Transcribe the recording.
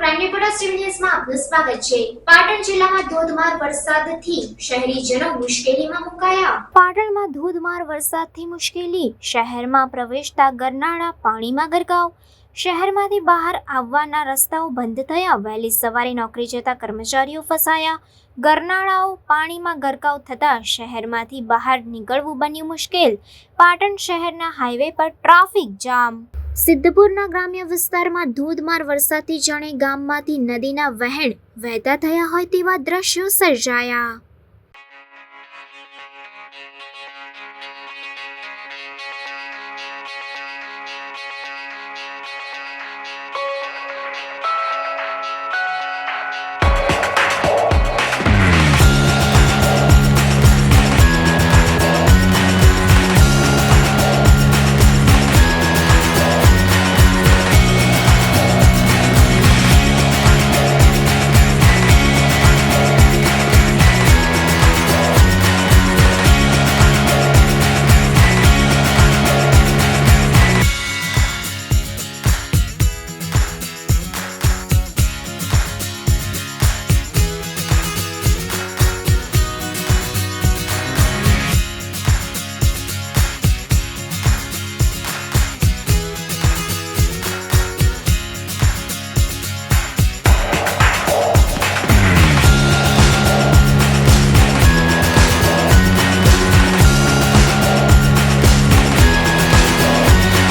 Crime reporters TV ન્યૂઝમાં આપનું સ્વાગત છે। પાટણ જિલ્લામાં ધોધમાર વરસાદથી શહેરીજનો મુશ્કેલીમાં મુકાયા। પાટણમાં ધોધમાર વરસાદથી મુશ્કેલી, શહેરમાં પ્રવેશતા ગરનાળા પાણીમાં ગરકાવ। શહેરમાંથી બહાર આવવાના રસ્તાઓ બંધ થયા। વહેલી સવારે નોકરી જતા કર્મચારીઓ ફસાયા। ગરનાળાઓ પાણીમાં ગરકાવ થતા શહેરમાંથી બહાર નીકળવું બન્યું મુશ્કેલ। પાટણ શહેરના હાઈવે પર ટ્રાફિક જામ। સિદ્ધપુરના ગ્રામ્ય વિસ્તારમાં ધોધમાર વરસાદથી જાણે ગામમાંથી નદીના વહેણ વહેતા થયા હોય તેવા દ્રશ્યો સર્જાયા।